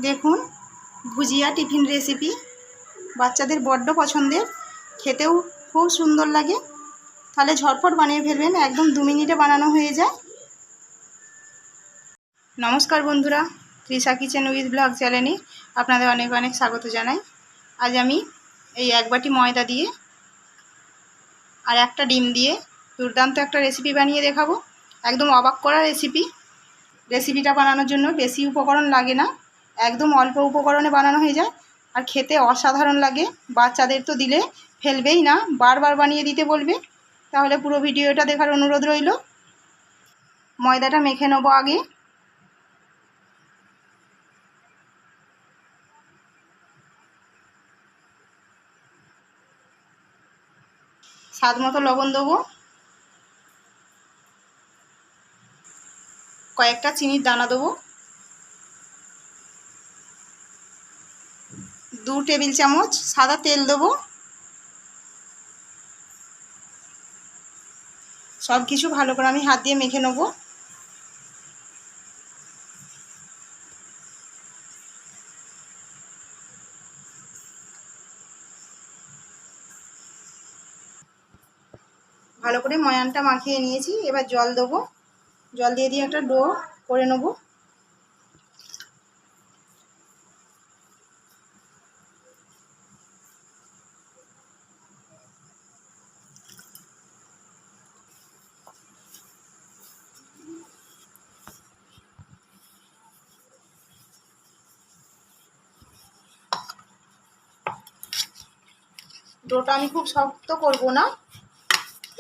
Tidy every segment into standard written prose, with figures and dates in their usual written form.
দেখুন ভুজিয়া tiffin recipe বাচ্চাদের বড্ড পছন্দের, খেতেও খুব সুন্দর লাগে। তাহলে ঝটপট বানিয়ে ফেলবেন, একদম 2 মিনিটে বানানো হয়ে যায়। নমস্কার বন্ধুরা, তৃষা কিচেন উইথ ব্লগ চ্যানেলে আপনাদের অনেক অনেক স্বাগত জানাই। আজ আমি এই 1 বাটি ময়দা দিয়ে আর একটা ডিম দিয়ে দুর্দান্ত একটা রেসিপি বানিয়ে দেখাবো। একদম অবাক করা রেসিপিটা বানানোর জন্য বেশি উপকরণ লাগে না, একদম অল্প উপকরণে বানানো হয়ে যায় আর খেতে অসাধারণ লাগে। বাচ্চাদের তো দিলে ফেলবেই না, বারবার বানিয়ে দিতে বলবে। তাহলে পুরো ভিডিওটা দেখার অনুরোধ রইল। ময়দাটা মেখে নেবো আগে। স্বাদ মতো লবণ দেবো, কয়েকটা চিনির দানা দেবো, 2 টেবিল চামচ সাদা তেল দেবো। সব কিছু ভালো করে আমি হাত দিয়ে মেখে নেবো। ভালো করে ময়ানটা মাখিয়ে নিয়েছি, এবার জল দেবো। জল দিয়ে একটা ডো করে নেবো। ডোটা আমি খুব শক্ত করব না,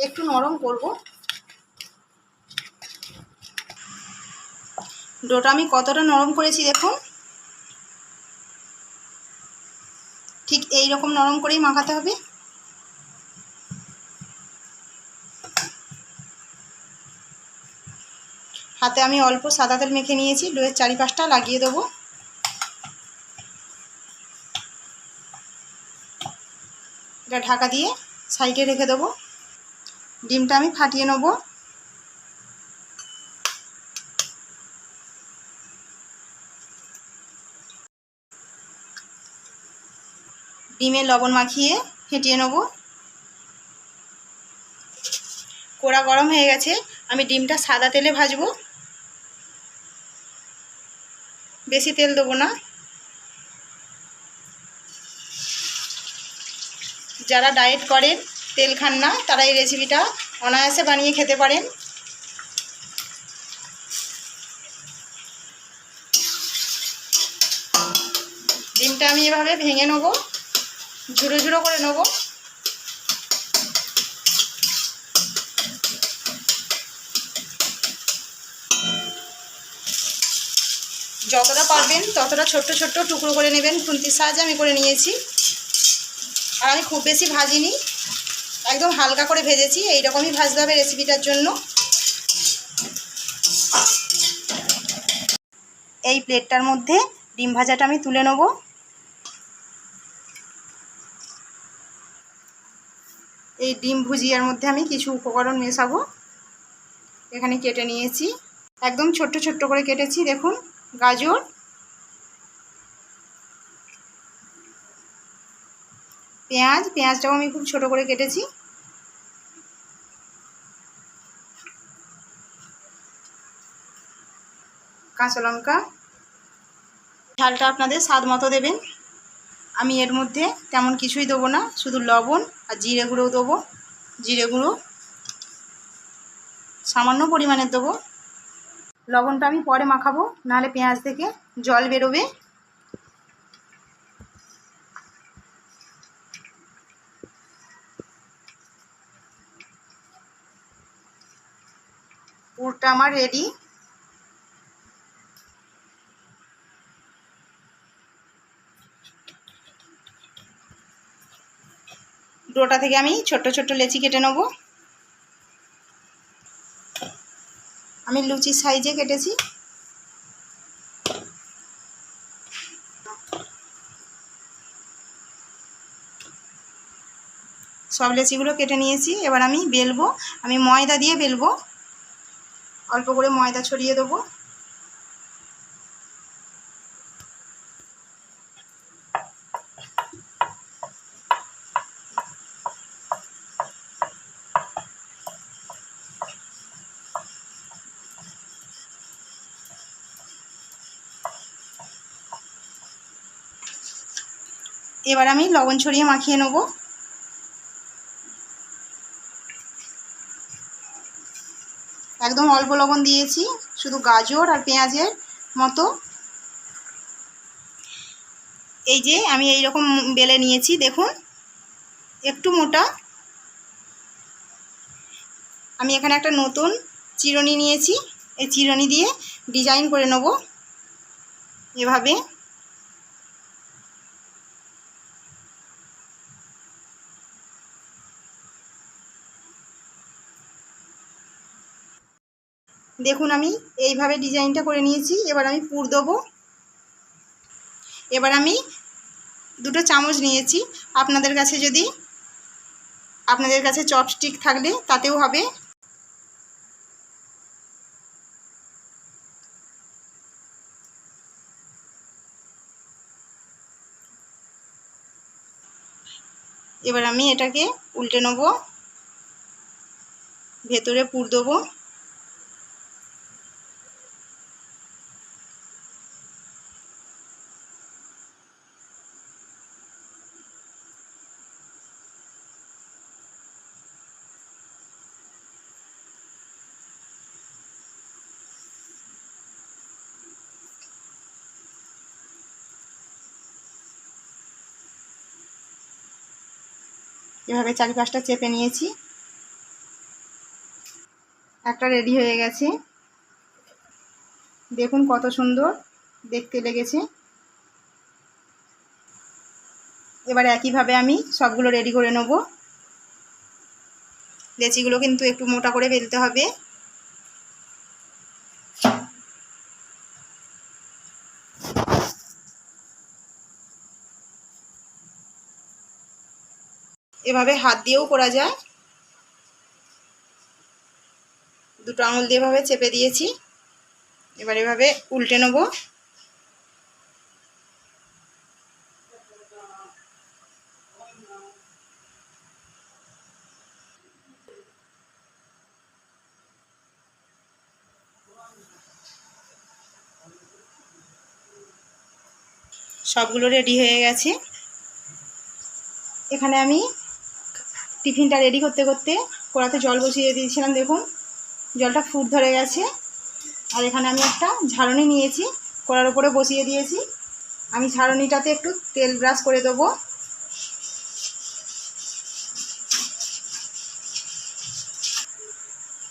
একটু নরম করব। ডোটা আমি কতটা নরম করেছি দেখুন, ঠিক এই রকম নরম করেই মাখাতে হবে। হাতে আমি অল্প সাদা তেল মেখে নিয়েছি, ডোয়ের চারিপাশটা লাগিয়ে দেবো। এটা ঢাকা দিয়ে সাইডে রেখে দেবো। ডিমটা আমি ফাটিয়ে নেব। ডিমে লবণ মাখিয়ে ফেটিয়ে নেব। কড়া গরম হয়ে গেছে, আমি ডিমটা সাদা তেলে ভাজবো, বেশি তেল দেবো না। যারা ডায়েট করেন, তেল খান না, তারা এই রেসিপিটা অনায়াসে বানিয়ে খেতে পারেন। ডিমটা আমি এভাবে ভেঙে নেব, ঝুড়ো ঝুড়ো করে নেব। যতটা পারবেন ততটা ছোট্ট ছোট্ট টুকরো করে নেবেন, খুন্তির সাহায্যে আমি করে নিয়েছি। আর আমি খুব বেশি ভাজিনি, একদম হালকা করে ভেজেছি। এইরকমই ভাজতে হবে রেসিপিটার জন্য। এই প্লেটটার মধ্যে ডিম ভাজাটা আমি তুলে নেব। এই ডিম ভুজিয়ার মধ্যে আমি কিছু উপকরণ মেশাবো। এখানে কেটে নিয়েছি, একদম ছোট্ট ছোট্ট করে কেটেছি। দেখুন, গাজর, পেঁয়াজটাও আমি খুব ছোট করে কেটেছি। কাঁচা লঙ্কা, ঝালটা আপনাদের স্বাদ মতো দেবেন। আমি এর মধ্যে তেমন কিছুই দেবো না, শুধু লবণ আর জিরে গুঁড়োও দেবো। জিরে গুঁড়ো সামান্য পরিমাণে দেবো। লবণটা আমি পরে মাখাবো, নাহলে পেঁয়াজ থেকে জল বেরোবে। পুরটা আমার রেডি। ডোটা থেকে আমি ছোট্ট ছোট্ট লেচি কেটে নেব। আমি লুচির সাইজে কেটেছি। সব লেচিগুলো কেটে নিয়েছি, এবার আমি বেলবো। আমি ময়দা দিয়ে বেলবো, অল্প করে ময়দা ছড়িয়ে দেবো। এবার আমি লবণ ছড়িয়ে মাখিয়ে নেব। একদম অল্প লবণ দিয়েছি, শুধু গাজর আর পেঁয়াজের মতো। এই যে আমি এই রকম বেলে নিয়েছি, দেখুন একটু মোটা। আমি এখানে একটা নতুন চিরুনি নিয়েছি, এই চিরুনি দিয়ে ডিজাইন করে নেব এভাবে। দেখুন আমি এইভাবে ডিজাইনটা করে নিয়েছি। এবার আমি পুর দেবো। এবার আমি 2 চামচ নিয়েছি। আপনাদের কাছে চপস্টিক থাকলে তাতেও হবে। এবার আমি এটাকে উল্টে নেব, ভেতরে পুর দেবো। এভাবে চারিপাশটা চেপে নিয়েছি। একটা রেডি হয়ে গেছে, দেখুন কত সুন্দর দেখতে লেগেছে। এবার একইভাবে আমি সবগুলো রেডি করে নেব। লেচিগুলো কিন্তু একটু মোটা করে বেলতে হবে। এভাবে হাত দিয়েও করা যায়। 2 আঙুল দিয়ে এভাবে চেপে দিয়েছি। এবার এভাবে উল্টে নেব। সবগুলো রেডি হয়ে গেছে। এখানে আমি টিফিনটা রেডি করতে করতে কড়াতে জল বসিয়ে দিয়েছিলাম, দেখুন জলটা ফুট ধরে গেছে। আর এখানে আমি একটা ঝাড়নি নিয়েছি, কড়ার উপরে বসিয়ে দিয়েছি। আমি ঝাড়নিটাতে একটু তেল ব্রাশ করে দেবো।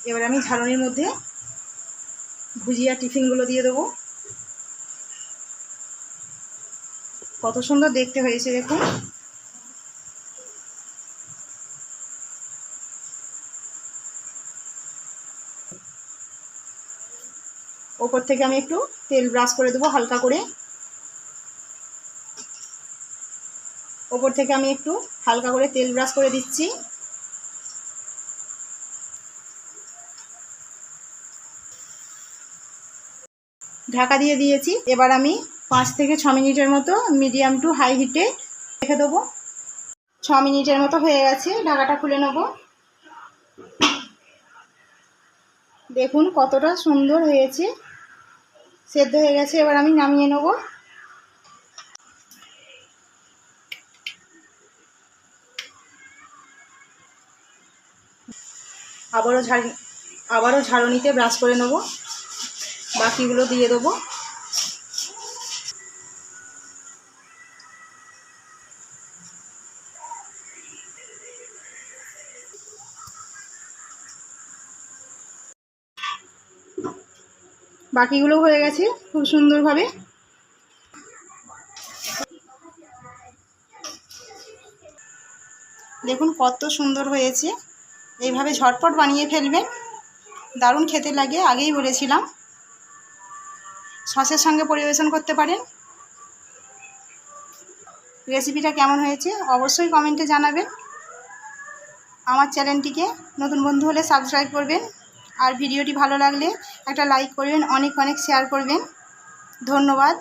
এবার আমি ঝাড়নির মধ্যে ভুজিয়া টিফিনগুলো দিয়ে দেবো। কত সুন্দর দেখতে হয়েছে দেখুন। ওপর থেকে আমি একটু তেল ব্রাশ করে দেবো হালকা করে। ওপর থেকে আমি একটু হালকা করে তেল ব্রাশ করে দিচ্ছি। ঢাকা দিয়ে দিয়েছি। এবার আমি 5 থেকে 6 মিনিটের মতো মিডিয়াম টু হাই হিটে রেখে দেবো। 6 মিনিটের মতো হয়ে গেছে, ঢাকাটা খুলে নেব। দেখুন কতটা সুন্দর হয়েছে, সেদ্ধ হয়ে গেছে। এবার আমি নামিয়ে নেব। আবারও ঝাড়নিতে ব্রাশ করে নেব, বাকিগুলো দিয়ে দেবো। বাকিগুলো হয়ে গেছে খুব সুন্দরভাবে। দেখুন কত সুন্দর হয়েছে। এইভাবে ঝটপট বানিয়ে ফেলবেন, দারুণ খেতে লাগে, আগেই বলেছিলাম। সসের সঙ্গে পরিবেশন করতে পারেন। রেসিপিটা কেমন হয়েছে অবশ্যই কমেন্টে জানাবেন। আমার চ্যানেলটিকে নতুন বন্ধু হলে সাবস্ক্রাইব করবেন। আর ভিডিওটি ভালো লাগলে একটা লাইক করবেন, অনেক শেয়ার করবেন। ধন্যবাদ।